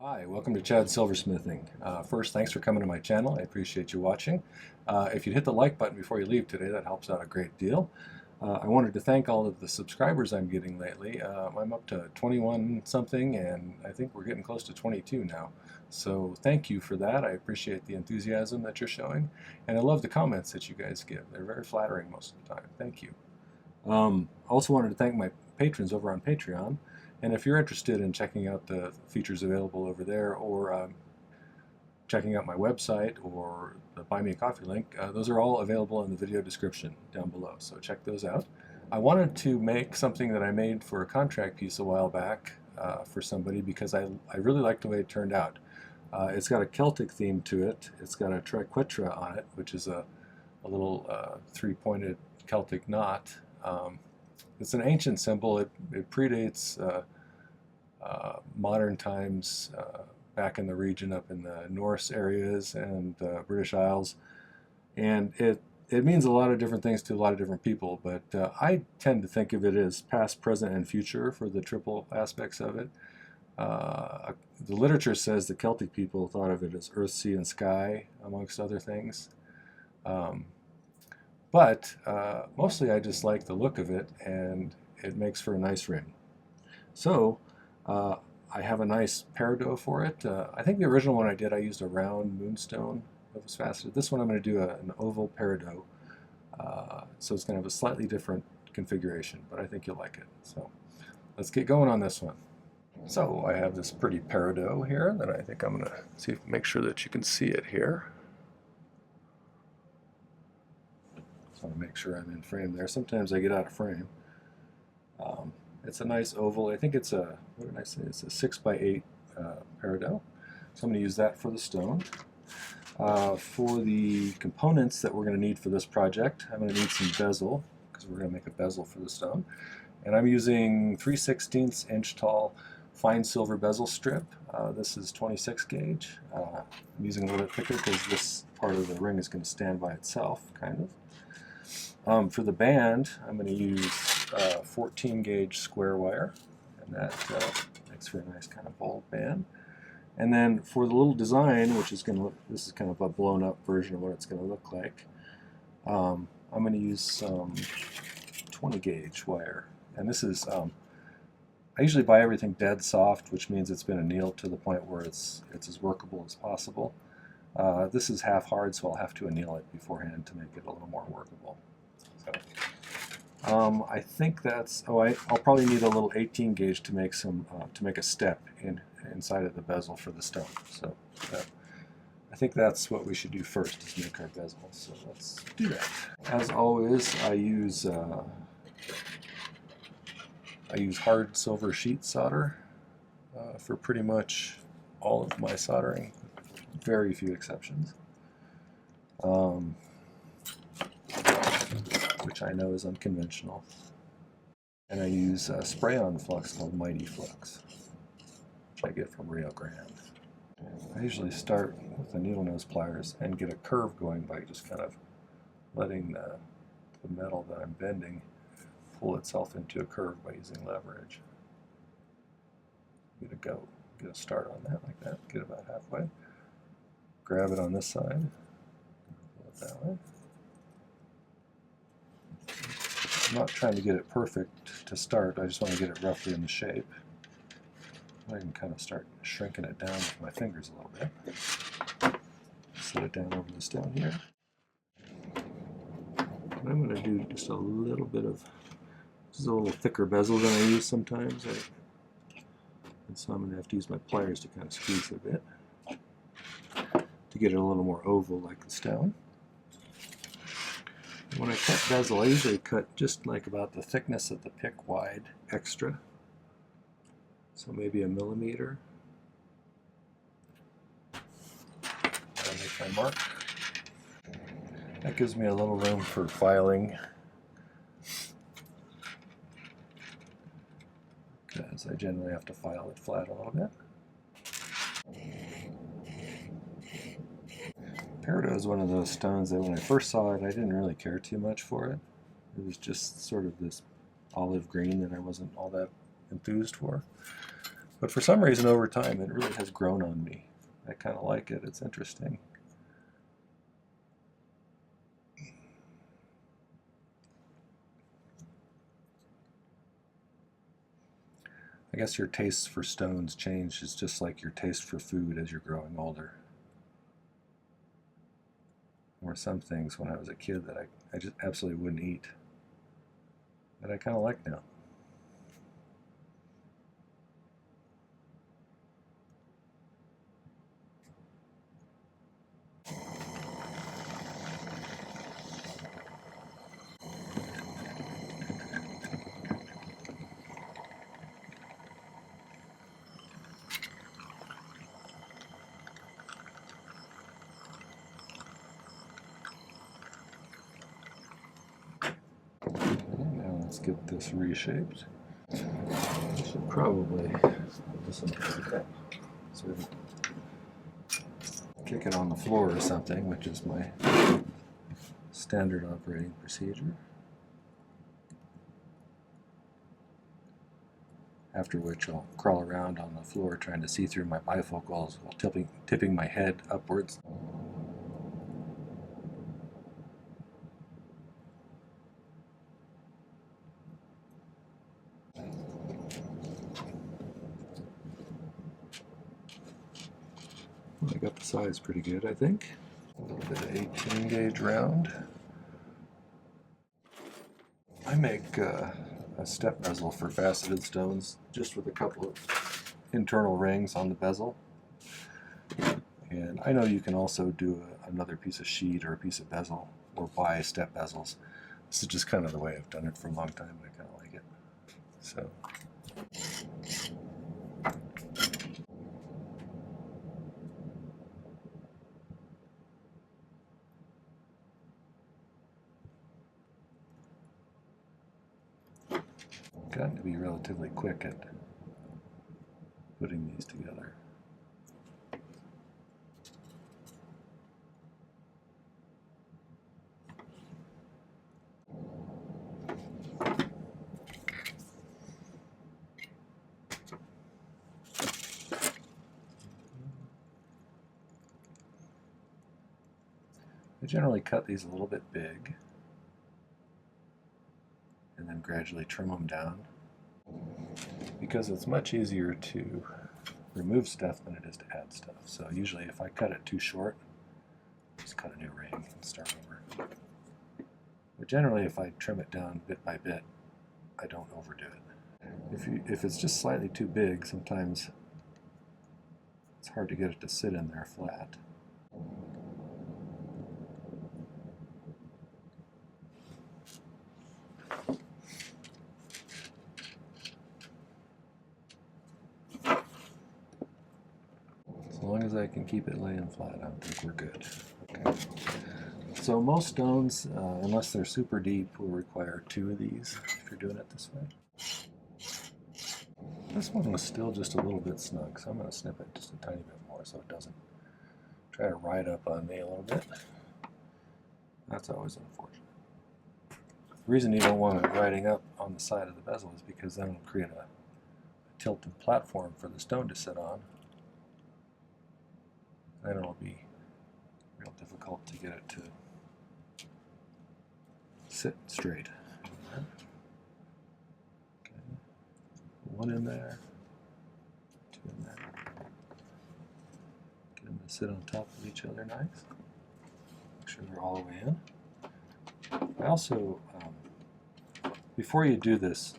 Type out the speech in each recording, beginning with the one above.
Hi, welcome to Chad's Silversmithing. First, thanks for coming to my channel. I appreciate you watching. If you'd hit the like button before you leave today, that helps out a great deal. I wanted to thank all of the subscribers I'm getting lately. I'm up to 21 something, and I think we're getting close to 22 now. So thank you for that. I appreciate the enthusiasm that you're showing, and I love the comments that you guys give. They're very flattering most of the time. Thank you. I also wanted to thank my patrons over on Patreon. And if you're interested in checking out the features available over there, or checking out my website or the Buy Me a Coffee link, those are all available in the video description down below. So check those out. I wanted to make something that I made for a contract piece a while back for somebody because I really liked the way it turned out. It's got a Celtic theme to it. It's got a triquetra on it, which is a little three-pointed Celtic knot. It's an ancient symbol. It predates modern times, back in the region up in the Norse areas and British Isles. And it means a lot of different things to a lot of different people, but I tend to think of it as past, present, and future for the triple aspects of it. The literature says the Celtic people thought of it as earth, sea, and sky, amongst other things. But mostly I just like the look of it, and it makes for a nice ring. So I have a nice peridot for it. I think the original one I did, I used a round moonstone that was faceted. This one I'm going to do an oval peridot. So it's going to have a slightly different configuration, but I think you'll like it. So let's get going on this one. So I have this pretty peridot here that I think I'm going to make sure that you can see it here. I want to make sure I'm in frame there. Sometimes I get out of frame. It's a nice oval. I think it's a, what did I say? It's a 6x8 peridot. So I'm going to use that for the stone. For the components that we're going to need for this project, I'm going to need some bezel, because we're going to make a bezel for the stone. And I'm using 3/16 inch tall fine silver bezel strip. This is 26 gauge. I'm using a little bit thicker because this part of the ring is going to stand by itself, kind of. For the band, I'm going to use 14 gauge square wire, and that makes for a nice kind of bold band. And then for the little design, which is going to look, this is kind of a blown up version of what it's going to look like, I'm going to use some 20 gauge wire. And this is, I usually buy everything dead soft, which means it's been annealed to the point where it's as workable as possible. This is half hard, so I'll have to anneal it beforehand to make it a little more workable. So, I think that's, I'll probably need a little 18 gauge to make some, to make a step inside of the bezel for the stone. So I think that's what we should do first, is make our bezel. So let's do that. As always, I use hard silver sheet solder for pretty much all of my soldering, very few exceptions. Which I know is unconventional. And I use a spray-on flux called My-T-Flux, which I get from Rio Grande. I usually start with the needle nose pliers and get a curve going by just kind of letting the metal that I'm bending pull itself into a curve by using leverage. Get a start on that like that, get about halfway. Grab it on this side, pull it that way. I'm not trying to get it perfect to start, I just want to get it roughly in the shape. I can kind of start shrinking it down with my fingers a little bit. Set it down over the stone here. And I'm going to do just a little bit of, this is a little thicker bezel than I use sometimes, and so I'm going to have to use my pliers to kind of squeeze it a bit to get it a little more oval like the stone. When I cut bezel, I usually cut just like about the thickness of the pick wide extra. So maybe a millimeter. I'll make my mark. That gives me a little room for filing, because I generally have to file it flat a little bit. Peridot is one of those stones that when I first saw it, I didn't really care too much for it. It was just sort of this olive green that I wasn't all that enthused for. But for some reason over time it really has grown on me. I kind of like it. It's interesting. I guess your taste for stones changes just like your taste for food as you're growing older. There were some things when I was a kid that I just absolutely wouldn't eat, that I kind of like now. Now let's get this reshaped. I should probably listen to that. So kick it on the floor or something, which is my standard operating procedure. After which I'll crawl around on the floor trying to see through my bifocals while tipping my head upwards. I got the size pretty good, I think. A little bit of 18 gauge round. I make a step bezel for faceted stones just with a couple of internal rings on the bezel. And I know you can also do another piece of sheet or a piece of bezel or buy step bezels. This is just kind of the way I've done it for a long time. I kind of like it. So. Gotten to be relatively quick at putting these together. I generally cut these a little bit big and then gradually trim them down because it's much easier to remove stuff than it is to add stuff. So usually if I cut it too short, just cut a new ring and start over. But generally if I trim it down bit by bit, I don't overdo it. If it's just slightly too big, sometimes it's hard to get it to sit in there flat. As long as I can keep it laying flat, I think we're good. Okay. So most stones, unless they're super deep, will require 2 of these if you're doing it this way. This one was still just a little bit snug, so I'm going to snip it just a tiny bit more so it doesn't try to ride up on me a little bit. That's always unfortunate. The reason you don't want it riding up on the side of the bezel is because then it'll create a tilted platform for the stone to sit on. Then it'll be real difficult to get it to sit straight. Okay. 1 in there, 2 in there. Get them to sit on top of each other nice. Make sure they're all the way in. I also, before you do this,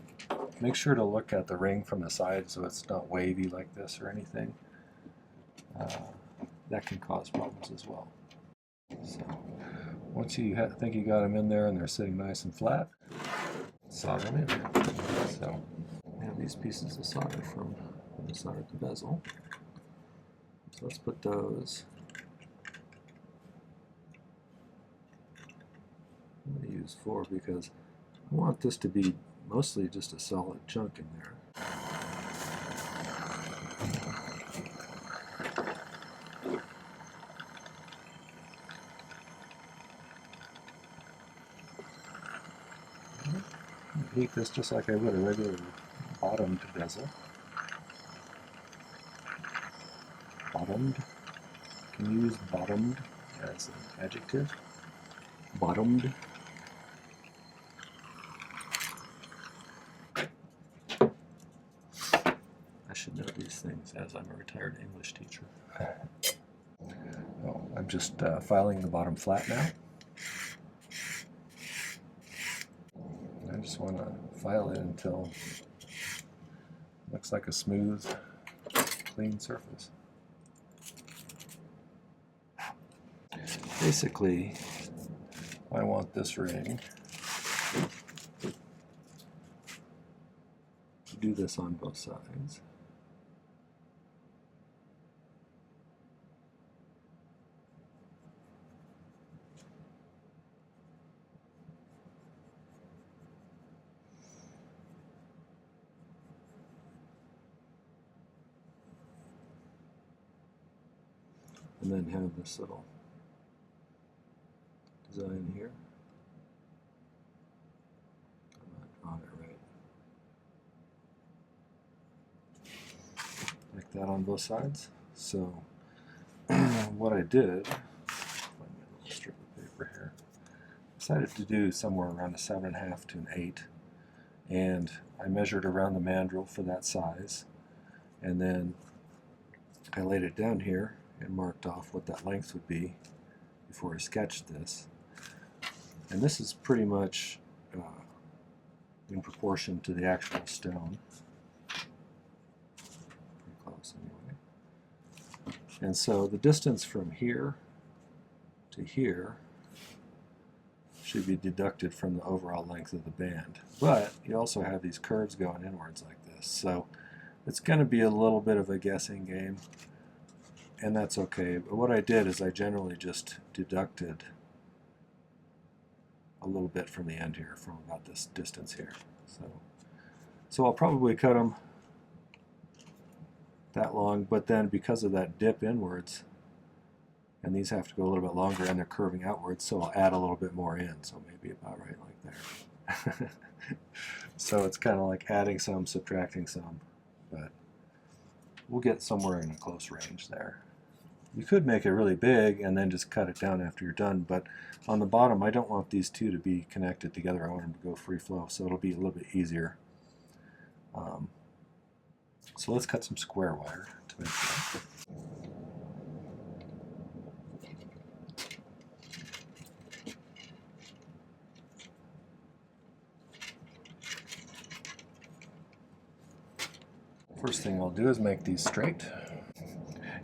make sure to look at the ring from the side so it's not wavy like this or anything. That can cause problems as well. So once you think you got them in there and they're sitting nice and flat, solder them in. So we have these pieces of solder from the side of the bezel. So let's put those. I'm going to use 4 because I want this to be mostly just a solid chunk in there. Heat this just like I would a regular bottomed bezel. bottomed. Can you use bottomed as an adjective? Bottomed. I should know these things as I'm a retired English teacher. Oh, I'm just filing the bottom flat now. I just want to file it until it looks like a smooth, clean surface. Basically, I want this ring to do this on both sides. And then have this little design here. I'm not drawing it right. Like that on both sides. So what I did, find my little strip of paper here, decided to do somewhere around a 7.5 to an 8, and I measured around the mandrel for that size, and then I laid it down here and marked off what that length would be before I sketched this. And this is pretty much in proportion to the actual stone. Pretty close anyway. And so the distance from here to here should be deducted from the overall length of the band. But you also have these curves going inwards like this. So it's going to be a little bit of a guessing game, and that's okay. But what I did is I generally just deducted a little bit from the end here, from about this distance here. So I'll probably cut them that long, but then because of that dip inwards, and these have to go a little bit longer and they're curving outwards, so I'll add a little bit more in, so maybe about right like there. So it's kind of like adding some, subtracting some, but we'll get somewhere in a close range there. You could make it really big and then just cut it down after you're done, but on the bottom I don't want these two to be connected together. I want them to go free flow, so it'll be a little bit easier. So let's cut some square wire to make that. First thing I'll do is make these straight,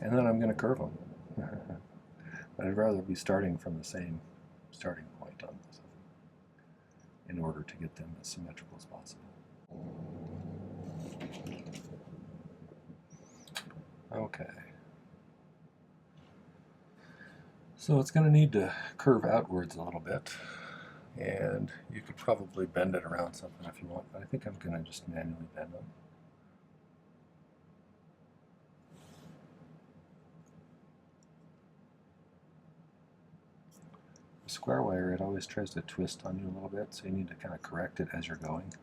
and then I'm going to curve them. But I'd rather be starting from the same starting point on this in order to get them as symmetrical as possible. Okay. So it's going to need to curve outwards a little bit, and you could probably bend it around something if you want, but I think I'm going to just manually bend them. Square wire, it always tries to twist on you a little bit, so you need to kind of correct it as you're going.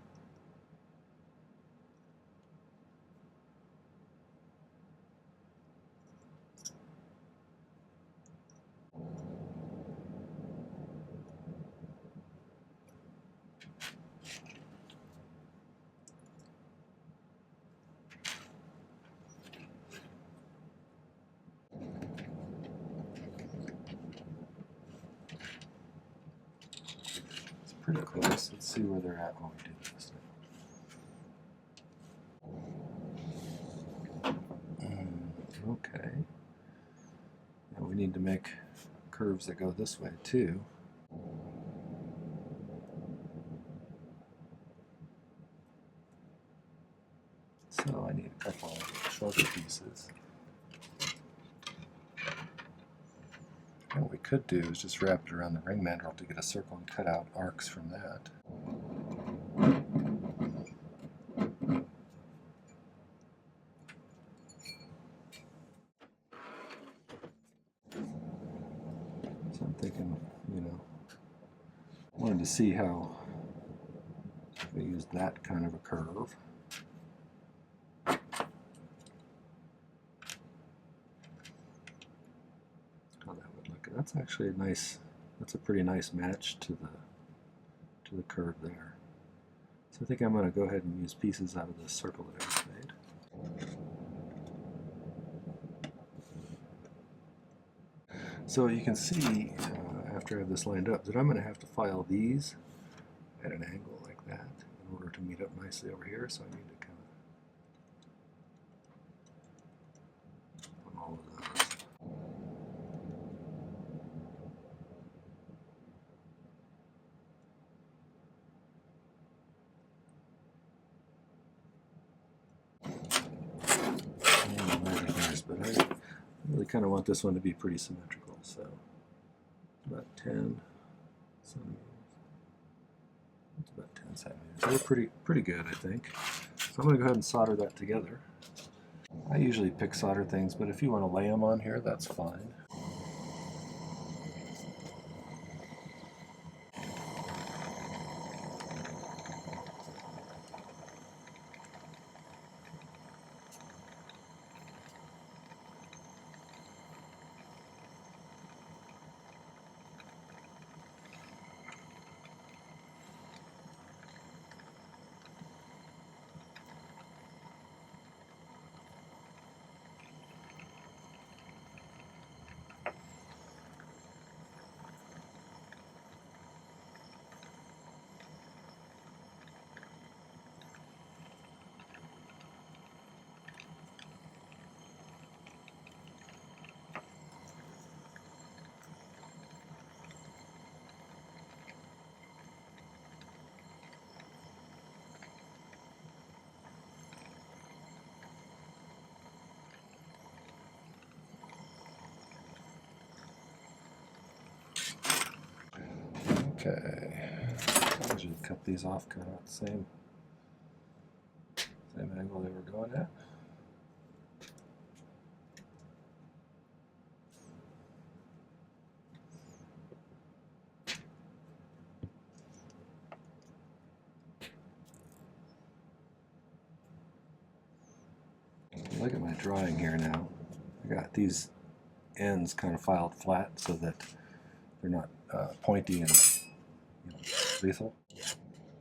Pretty close. Let's see where they're at when we do this. Okay. Now we need to make curves that go this way too. So I need a couple of shorter pieces. And what we could do is just wrap it around the ring mandrel to get a circle and cut out arcs from that. So I'm thinking, wanted to see how we use that kind of a curve. that's actually a nice, that's a pretty nice match to the curve there. So I think I'm going to go ahead and use pieces out of this circle that I just made. So you can see, after I have this lined up, that I'm going to have to file these at an angle like that in order to meet up nicely over here. So I need to kind of put all of those. But I really kind of want this one to be pretty symmetrical, so about 10 centimeters. It's about 10 centimeters. So they're pretty good, I think. So I'm going to go ahead and solder that together. I usually pick solder things, but if you want to lay them on here, that's fine. Okay, I usually cut these off kind of at the same angle they were going at. Look at my drawing here now. I got these ends kind of filed flat so that they're not pointy and lethal.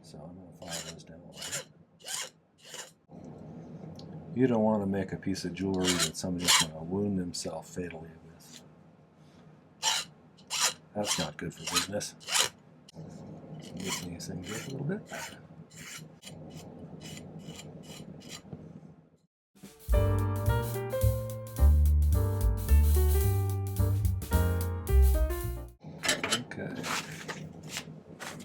So I'm going to file those down a little bit. You don't want to make a piece of jewelry that somebody's going to wound themselves fatally with. That's not good for business. Loosen these things up a little bit. Okay.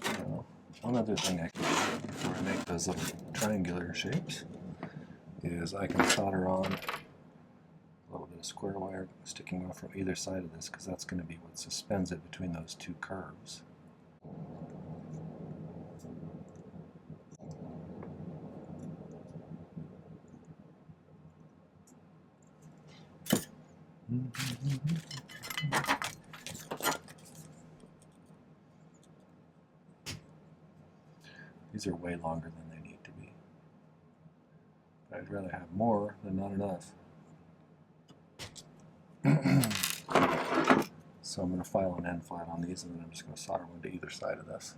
Now, one other thing I can do before I make those little triangular shapes is I can solder on a little bit of square wire sticking off from either side of this, because that's going to be what suspends it between those two curves. These are way longer than they need to be. But I'd rather have more than not enough. So I'm going to file an end flat on these, and then I'm just going to solder one to either side of this.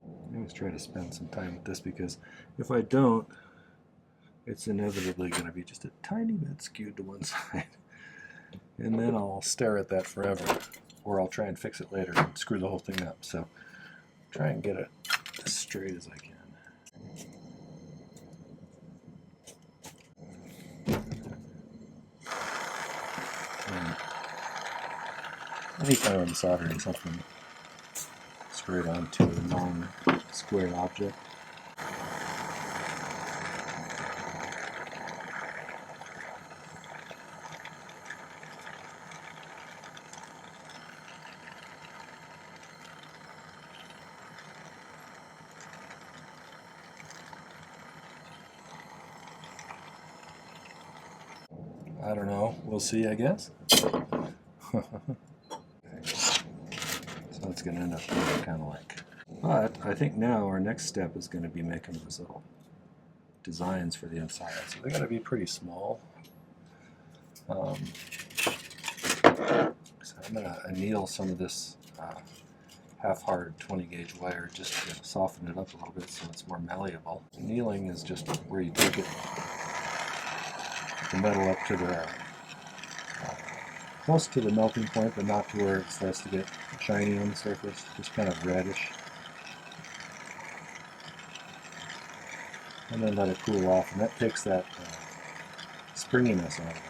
I always try to spend some time with this, because if I don't, it's inevitably going to be just a tiny bit skewed to one side. And then I'll stare at that forever, or I'll try and fix it later and screw the whole thing up. So try and get it as straight as I can. Anytime I'm soldering something straight onto a non-square object, I don't know, we'll see, I guess. So it's going to end up being kind of like. But I think now our next step is going to be making those little designs for the inside. So they're going to be pretty small. So I'm going to anneal some of this half-hard 20-gauge wire just to soften it up a little bit so it's more malleable. Annealing is just where you take it, the metal up to the close to the melting point, but not to where it starts to get shiny on the surface, just kind of reddish. And then let it cool off, and that takes that springiness out of it.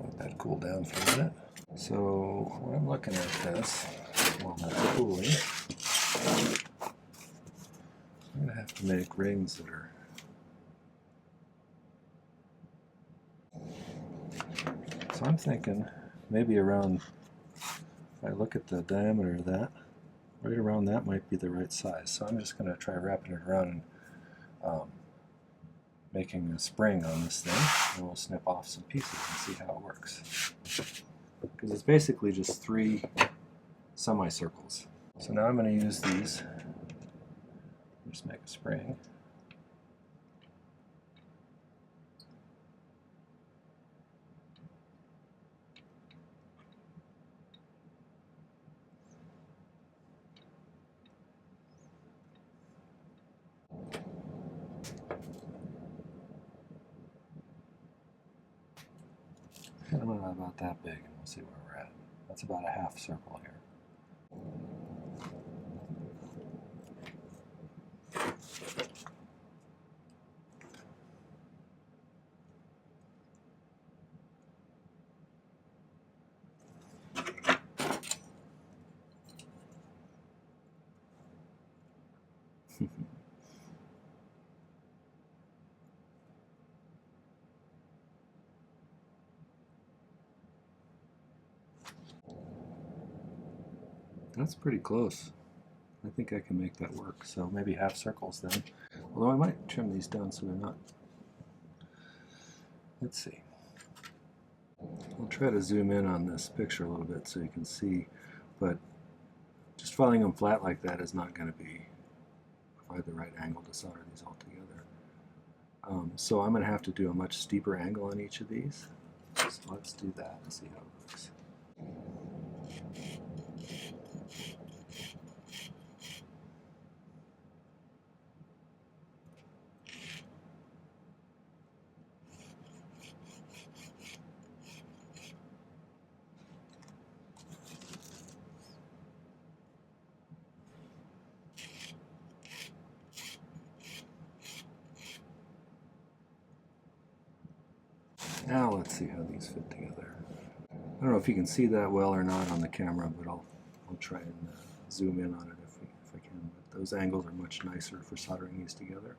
Let that cool down for a minute. So when I'm looking at this, while that's cooling, I'm going to have to make rings that are so I'm thinking maybe around, if I look at the diameter of that, right around that might be the right size. So I'm just going to try wrapping it around and making a spring on this thing, and we'll snip off some pieces and see how it works. Because it's basically just 3 semicircles. So now I'm going to use these, just make a spring. Kind of about that big, and we'll see where we're at. That's about a half circle here. That's pretty close. I think I can make that work. So maybe half circles then. Although I might trim these down so they're not. Let's see. I'll try to zoom in on this picture a little bit so you can see, but just filing them flat like that is not going to provide the right angle to solder these all together. So I'm going to have to do a much steeper angle on each of these. So let's do that and see how it works. Now let's see how these fit together. I don't know if you can see that well or not on the camera, but I'll try and zoom in on it if I can. But those angles are much nicer for soldering these together.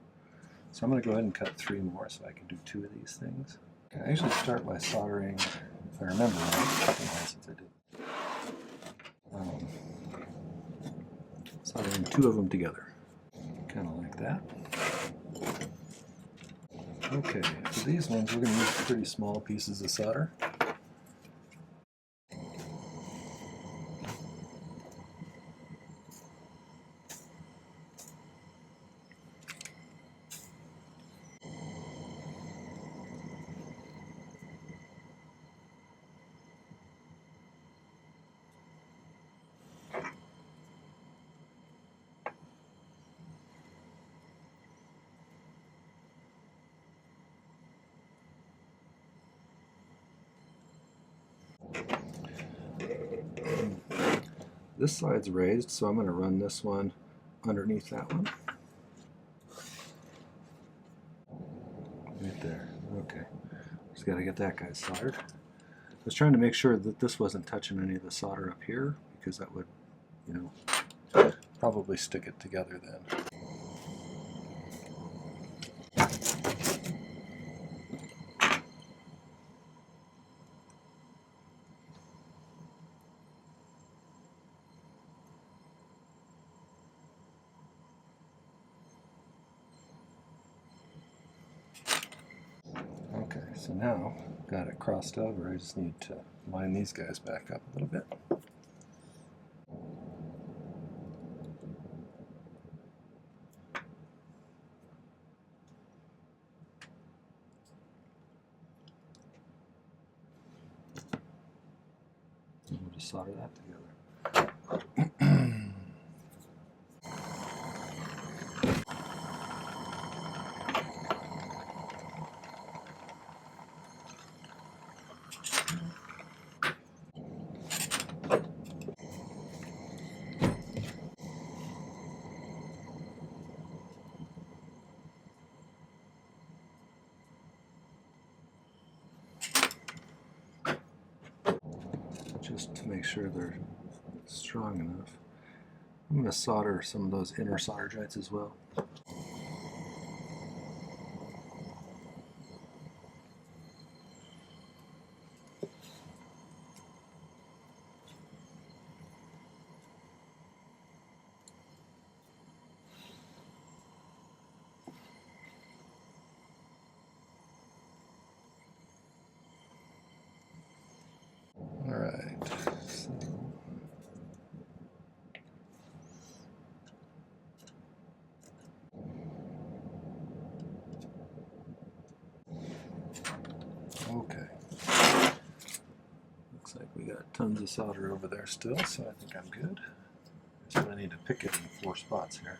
So I'm going to go ahead and cut 3 more so I can do 2 of these things. Okay, I usually start by soldering, if I remember right, since I did. Soldering 2 of them together, kind of like that. Okay, for these ones we're going to use pretty small pieces of solder. This side's raised, so I'm going to run this one underneath that one. Right there. Okay. Just got to get that guy soldered. I was trying to make sure that this wasn't touching any of the solder up here, because that would, probably stick it together then. Okay, so now got it crossed over. I just need to line these guys back up a little bit. to solder that together. Just to make sure they're strong enough. I'm going to solder some of those inner solder joints as well. Okay. Looks like we got tons of solder over there still, so I think I'm good. So I need to pick it in 4 spots here.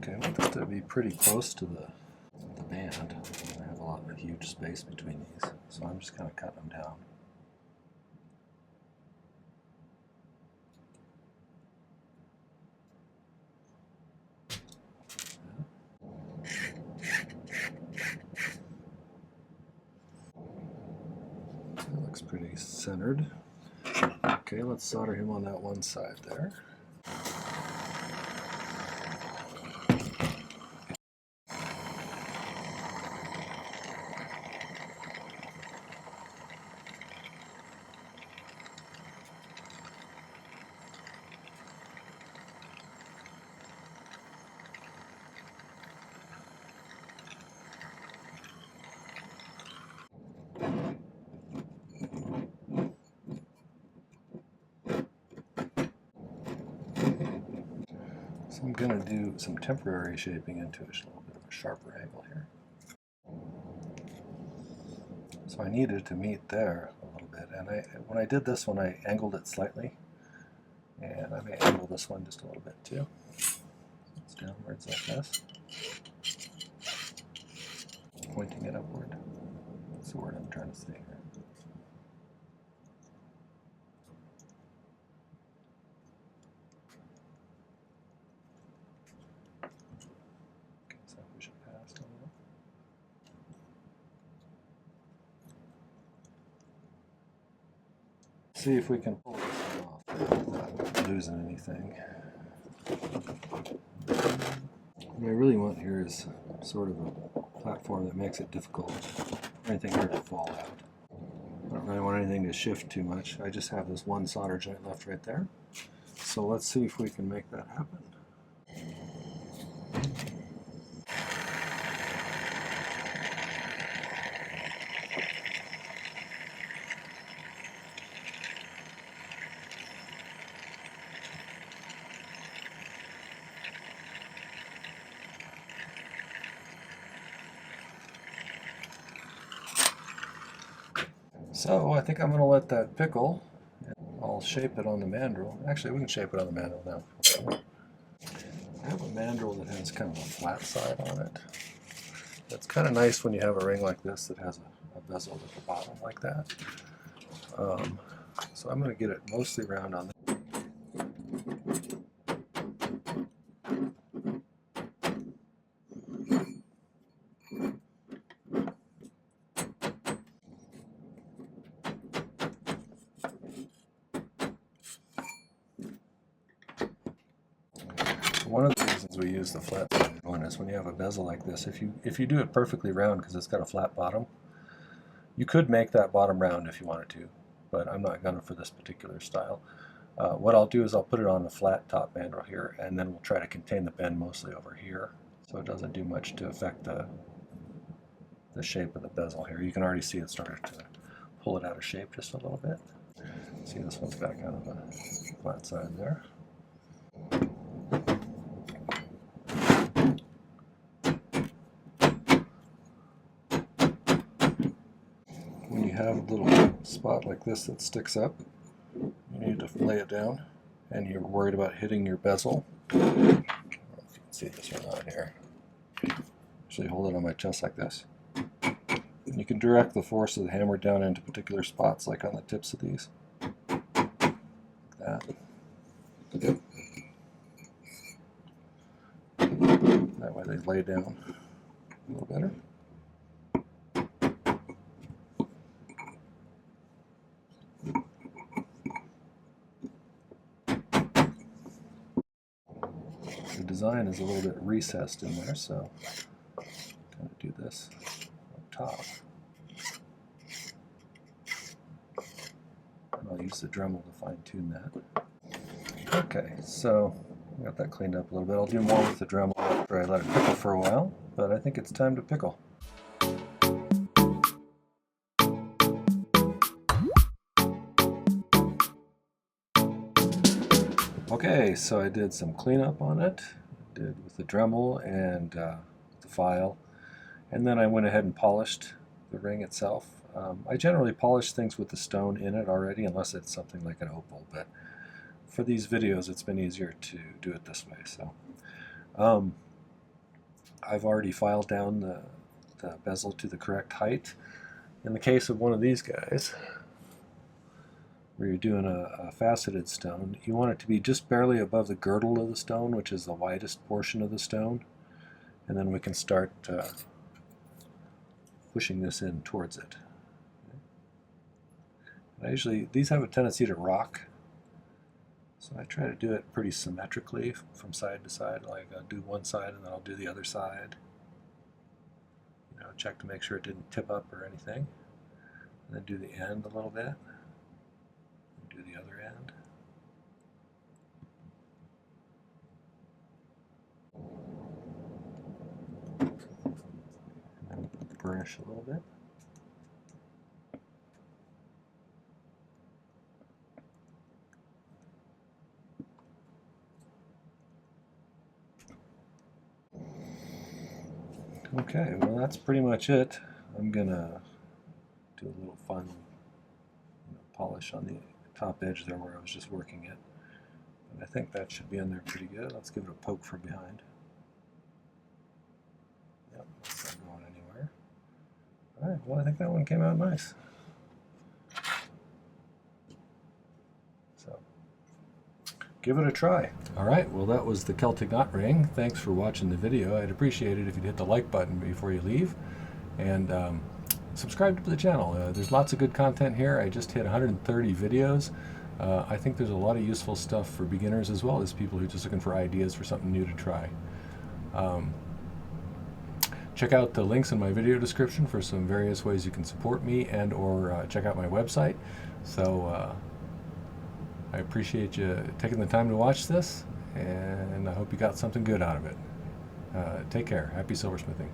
Okay, I want this to be pretty close to the band. I have a huge space between these, so I'm just kind of cutting them down. That looks pretty centered. Okay, let's solder him on that one side there. So I'm going to do some temporary shaping into a little bit of a sharper angle here. So I needed to meet there a little bit, and when I did this one I angled it slightly, and I may angle this one just a little bit too. So it's downwards like this, pointing it upward. That's the word I'm trying to say here. So push it past a little. See if we can pull this one off without losing anything. What I really want here is sort of a platform that makes it difficult for anything here to fall out. I don't really want anything to shift too much. I just have this one solder joint left right there. So let's see if we can make that happen. So I think I'm going to let that pickle. I'll shape it on the mandrel. Actually, we can shape it on the mandrel now. I have a mandrel that has kind of a flat side on it. It's kind of nice when you have a ring like this that has a bezel at the bottom like that. So I'm going to get it mostly round on this. One of the reasons we use the flat one is when you have a bezel like this, if you do it perfectly round because it's got a flat bottom, you could make that bottom round if you wanted to, but I'm not going to for this particular style. What I'll do is I'll put it on the flat top mandrel here, and then we'll try to contain the bend mostly over here so it doesn't do much to affect the shape of the bezel here. You can already see it started to pull it out of shape just a little bit. See, this one's got kind of a flat side there. When you have a little spot like this that sticks up, you need to lay it down, and you're worried about hitting your bezel. I don't know if you can see this or not here. Actually hold it on my chest like this. And you can direct the force of the hammer down into particular spots, like on the tips of these. Like that. That way they lay down a little better. The design is a little bit recessed in there, so kind of do this up top. And I'll use the Dremel to fine-tune that. Okay, so I got that cleaned up a little bit. I'll do more with the Dremel after I let it pickle for a while, but I think it's time to pickle. Okay, so I did some cleanup on it. I did with the Dremel and the file, and then I went ahead and polished the ring itself. I generally polish things with the stone in it already, unless it's something like an opal, but for these videos it's been easier to do it this way. So I've already filed down the bezel to the correct height. In the case of one of these guys, where you're doing a faceted stone, you want it to be just barely above the girdle of the stone, which is the widest portion of the stone, and then we can start pushing this in towards it. And these have a tendency to rock, so I try to do it pretty symmetrically from side to side. Like I'll do one side and then I'll do the other side. You know, check to make sure it didn't tip up or anything. And then do the end a little bit. Do the other end. And then burnish a little bit. Okay, well that's pretty much it. I'm gonna do a little fun polish on the top edge there where I was just working it. And I think that should be in there pretty good. Let's give it a poke from behind. Yep, that's not going anywhere. Alright, well I think that one came out nice. So, give it a try. Alright, well that was the Celtic knot ring. Thanks for watching the video. I'd appreciate it if you'd hit the like button before you leave. And subscribe to the channel. There's lots of good content here. I just hit 130 videos. I think there's a lot of useful stuff for beginners as well as people who are just looking for ideas for something new to try. Check out the links in my video description for some various ways you can support me, and or check out my website. So I appreciate you taking the time to watch this, and I hope you got something good out of it. Take care. Happy silversmithing.